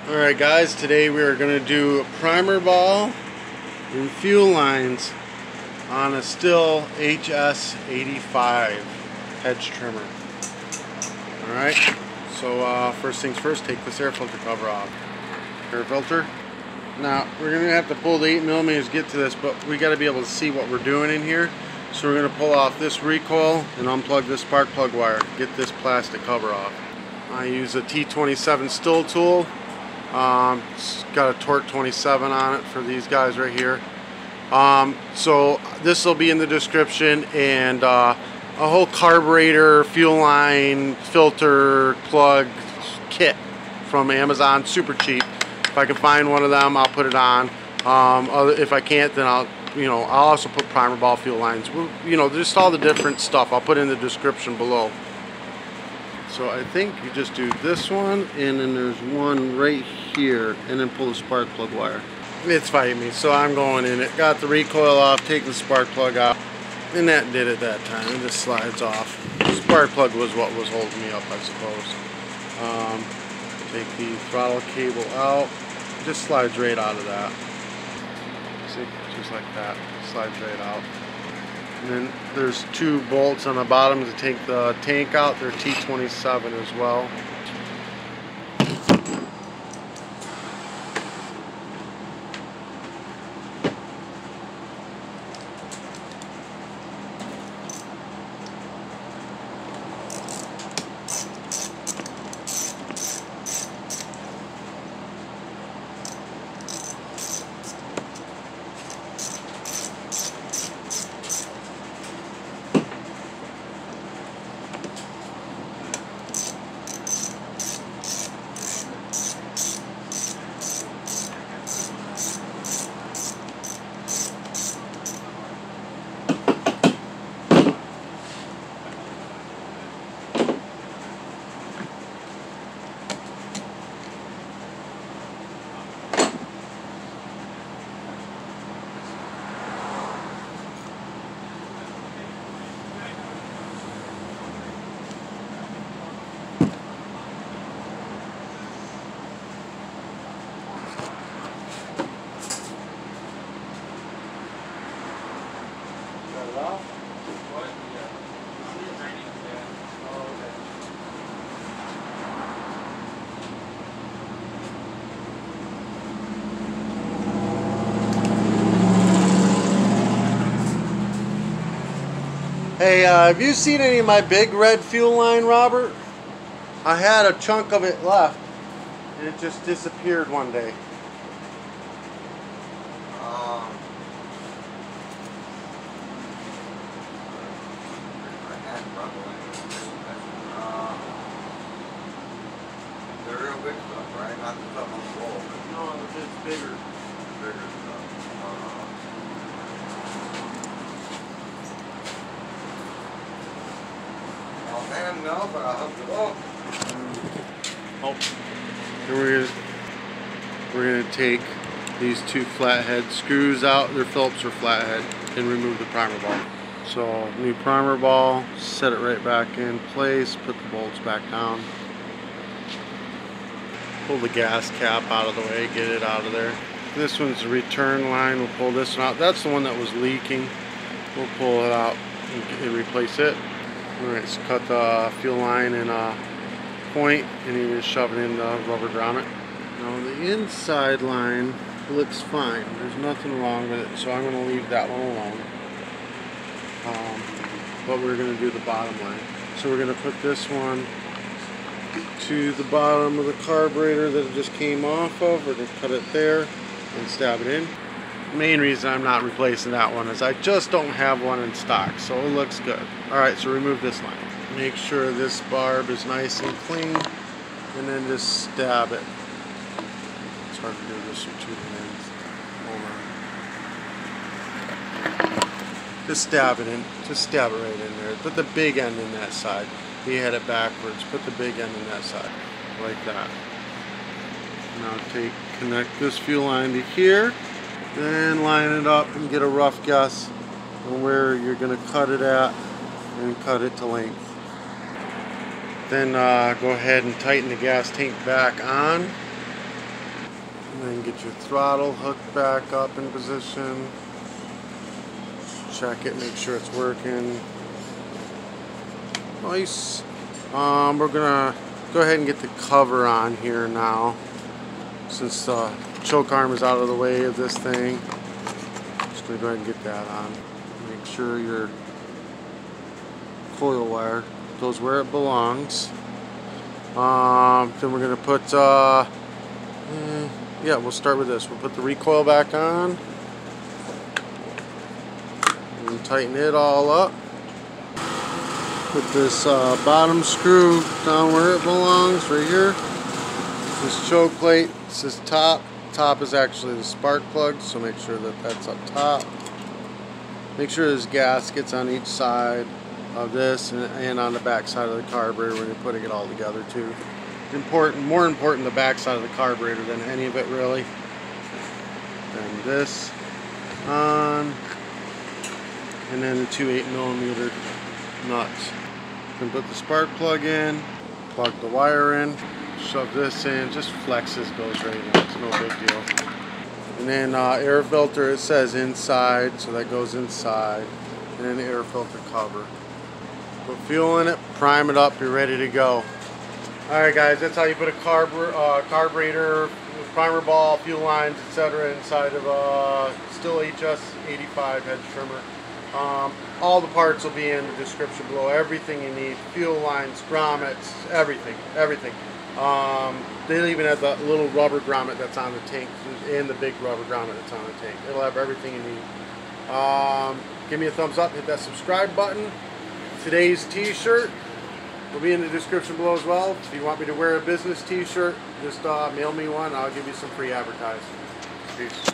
Alright guys, today we are going to do a primer ball and fuel lines on a stihl HS85 hedge trimmer. Alright, so first things first, take this air filter cover off. Air filter. Now we're going to have to pull the 8mm to get to this, but we got to be able to see what we're doing in here. So we're going to pull off this recoil and unplug this spark plug wire, get this plastic cover off. I use a T27 stihl tool. It's got a torque 27 on it for these guys right here. So this will be in the description, and a whole carburetor, fuel line, filter, plug kit from Amazon, super cheap. If I can find one of them, I'll put it on. If I can't, then I'll also put primer ball, fuel lines, just all the different stuff. I'll put in the description below. So I think you just do this one, and then there's one right here, and then pull the spark plug wire. It's fighting me, so I'm going in it. Got the recoil off, take the spark plug out, and that did it that time. It just slides off. The spark plug was what was holding me up, I suppose. Take the throttle cable out. It just slides right out of that. See, just like that. Slides right out. And then there's two bolts on the bottom to take the tank out. They're T27 as well. Hey, have you seen any of my big red fuel line, Robert? I had a chunk of it left, and it just disappeared one day. The real big stuff, right? Not the stuff on the wall. No, it's bigger. Bigger stuff. Man, no, but I'll hook it up. Oh, and we're gonna take these two flathead screws out. They're Phillips or flathead, and remove the primer ball. So new primer ball, set it right back in place. Put the bolts back down. Pull the gas cap out of the way. Get it out of there. This one's the return line. We'll pull this one out. That's the one that was leaking. We'll pull it out and replace it. Alright, so cut the fuel line in a point, and you just shove it in the rubber grommet. Now the inside line looks fine. There's nothing wrong with it, so I'm going to leave that one alone. But we're going to do the bottom line. So we're going to put this one to the bottom of the carburetor that it just came off of. We're going to cut it there and stab it in. The main reason I'm not replacing that one is I just don't have one in stock, so it looks good. Alright, so remove this line. Make sure this barb is nice and clean, and then just stab it. It's hard to do this with two hands. Hold on. Just stab it in. Just stab it right in there. Put the big end in that side. He had it backwards. Put the big end in that side. Like that. Now connect this fuel line to here. Then line it up and get a rough guess on where you're going to cut it at, and cut it to length. Then go ahead and tighten the gas tank back on, get your throttle hooked back up in position. Check it, make sure it's working. Nice. We're gonna go ahead and get the cover on here now, since the choke arm is out of the way of this thing. Just gonna go ahead and get that on. Make sure your coil wire goes where it belongs. Then we're gonna put yeah, we'll start with this. We'll put the recoil back on and tighten it all up. Put this bottom screw down where it belongs, right here. This choke plate says top. Top is actually the spark plug, so make sure that that's up top. Make sure there's gaskets on each side of this and on the back side of the carburetor when you're putting it all together too. It's important, more important the back side of the carburetor than any of it really. Then this on, and then the two 8mm nuts. Then put the spark plug in, plug the wire in, shove this in, just flexes, goes right in, it's no big deal. And then air filter, it says inside, so that goes inside. And then the air filter cover. Put fuel in it, prime it up, you're ready to go. Alright guys, that's how you put a carburetor, primer ball, fuel lines, etc. inside of a stihl HS 85 hedge trimmer. All the parts will be in the description below. Everything you need, fuel lines, grommets, everything. They even have the little rubber grommet that's on the tank and the big rubber grommet that's on the tank. It'll have everything you need. Give me a thumbs up, hit that subscribe button. Today's t-shirt will be in the description below as well. If you want me to wear a business t-shirt, just mail me one. I'll give you some free advertising. Peace.